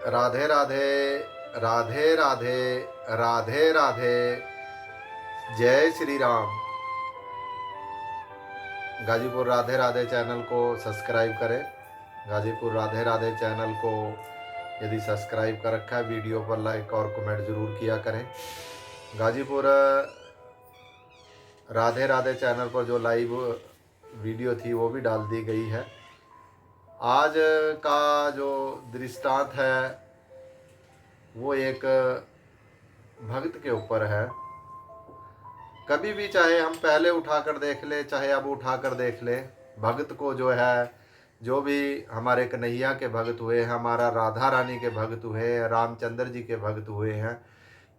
राधे राधे राधे राधे राधे राधे। जय श्री राम। गाजीपुर राधे राधे चैनल को सब्सक्राइब करें। गाजीपुर राधे राधे चैनल को यदि सब्सक्राइब कर रखा है, वीडियो पर लाइक और कमेंट ज़रूर किया करें। गाजीपुर राधे राधे चैनल पर जो लाइव वीडियो थी वो भी डाल दी गई है। आज का जो दृष्टांत है वो एक भक्त के ऊपर है। कभी भी चाहे हम पहले उठाकर देख ले, चाहे अब उठाकर देख ले, भक्त को जो है, जो भी हमारे कन्हैया के भक्त हुए, हमारा राधा रानी के भक्त हुए, रामचंद्र जी के भक्त हुए हैं,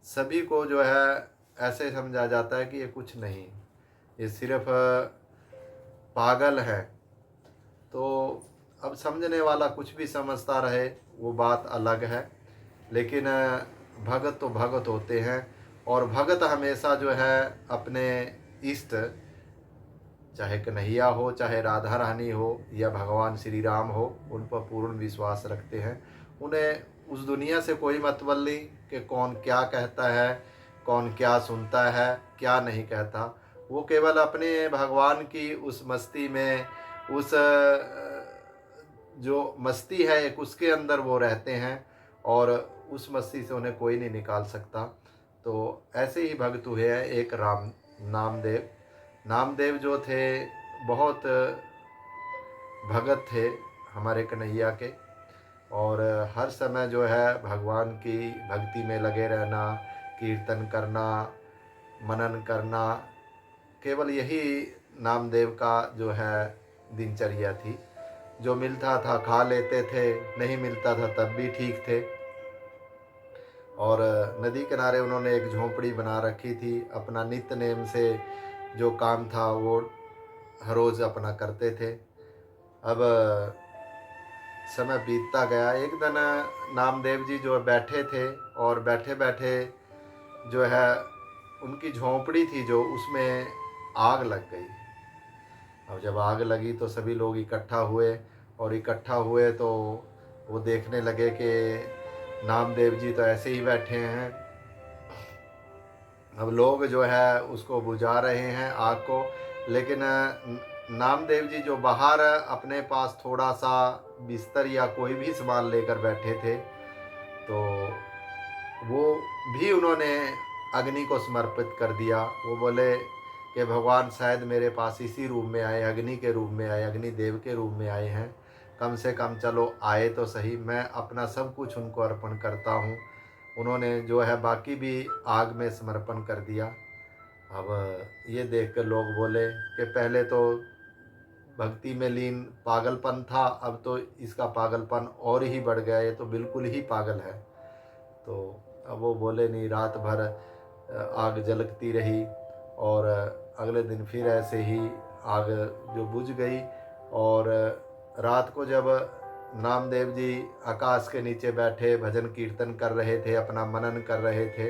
सभी को जो है ऐसे समझा जाता है कि ये कुछ नहीं, ये सिर्फ पागल है। तो अब समझने वाला कुछ भी समझता रहे वो बात अलग है, लेकिन भगत तो भगत होते हैं। और भगत हमेशा जो है अपने इष्ट, चाहे कन्हैया हो, चाहे राधा रानी हो या भगवान श्री राम हो, उन पर पूर्ण विश्वास रखते हैं। उन्हें उस दुनिया से कोई मतलब नहीं कि कौन क्या कहता है, कौन क्या सुनता है, क्या नहीं कहता। वो केवल अपने भगवान की उस मस्ती में, उस जो मस्ती है एक, उसके अंदर वो रहते हैं और उस मस्ती से उन्हें कोई नहीं निकाल सकता। तो ऐसे ही भक्त हुए हैं एक नामदेव। नामदेव जो थे बहुत भगत थे हमारे कन्हैया के, और हर समय जो है भगवान की भक्ति में लगे रहना, कीर्तन करना, मनन करना, केवल यही नामदेव का जो है दिनचर्या थी। जो मिलता था खा लेते थे, नहीं मिलता था तब भी ठीक थे। और नदी किनारे उन्होंने एक झोंपड़ी बना रखी थी। अपना नित्य नेम से जो काम था वो हर रोज़ अपना करते थे। अब समय बीतता गया। एक दिन नामदेव जी जो बैठे थे, और बैठे बैठे जो है उनकी झोंपड़ी थी जो, उसमें आग लग गई। अब जब आग लगी तो सभी लोग इकट्ठा हुए, और इकट्ठा हुए तो वो देखने लगे कि नामदेव जी तो ऐसे ही बैठे हैं। अब लोग जो है उसको बुझा रहे हैं आग को, लेकिन नामदेव जी जो बाहर अपने पास थोड़ा सा बिस्तर या कोई भी सामान लेकर बैठे थे, तो वो भी उन्होंने अग्नि को समर्पित कर दिया। वो बोले कि भगवान शायद मेरे पास इसी रूप में आए, अग्नि के रूप में आए, अग्निदेव के रूप में आए हैं। कम से कम चलो आए तो सही, मैं अपना सब कुछ उनको अर्पण करता हूँ। उन्होंने जो है बाकी भी आग में समर्पण कर दिया। अब ये देख कर लोग बोले कि पहले तो भक्ति में लीन पागलपन था, अब तो इसका पागलपन और ही बढ़ गया, ये तो बिल्कुल ही पागल है। तो अब वो बोले नहीं, रात भर आग जलती रही, और अगले दिन फिर ऐसे ही आग जो बुझ गई। और रात को जब नामदेव जी आकाश के नीचे बैठे भजन कीर्तन कर रहे थे, अपना मनन कर रहे थे,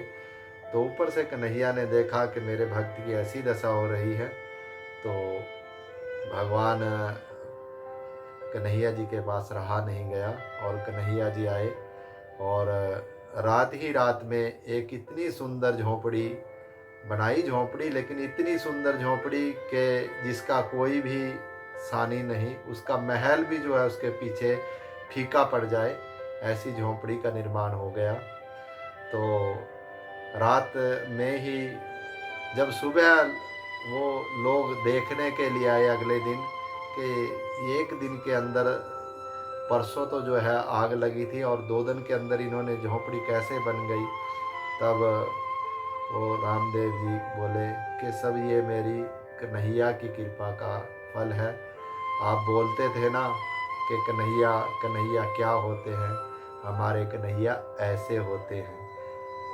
तो ऊपर से कन्हैया ने देखा कि मेरे भक्त की ऐसी दशा हो रही है। तो भगवान कन्हैया जी के पास रहा नहीं गया, और कन्हैया जी आए, और रात ही रात में एक इतनी सुंदर झोंपड़ी बनाई। झोंपड़ी, लेकिन इतनी सुंदर झोंपड़ी के जिसका कोई भी सानी नहीं, उसका महल भी जो है उसके पीछे फीका पड़ जाए, ऐसी झोंपड़ी का निर्माण हो गया। तो रात में ही जब सुबह वो लोग देखने के लिए आए अगले दिन, कि एक दिन के अंदर, परसों तो जो है आग लगी थी और 2 दिन के अंदर इन्होंने झोंपड़ी कैसे बन गई, तब वो रामदेव जी बोले कि सब ये मेरी कन्हैया की कृपा का फल है। आप बोलते थे ना कि कन्हैया कन्हैया क्या होते हैं, हमारे कन्हैया ऐसे होते हैं,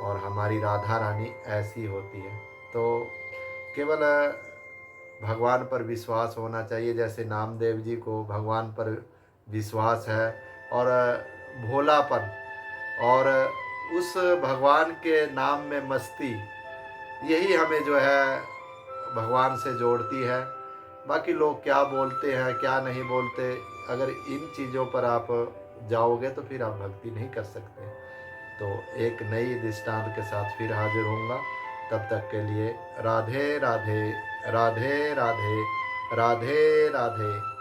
और हमारी राधा रानी ऐसी होती है। तो केवल भगवान पर विश्वास होना चाहिए। जैसे नामदेव जी को भगवान पर विश्वास है, और भोलापन, और उस भगवान के नाम में मस्ती, यही हमें जो है भगवान से जोड़ती है। बाकी लोग क्या बोलते हैं क्या नहीं बोलते, अगर इन चीज़ों पर आप जाओगे तो फिर आप भक्ति नहीं कर सकते। तो एक नई दृष्टांत के साथ फिर हाजिर होऊंगा। तब तक के लिए राधे राधे, राधे राधे, राधे राधे।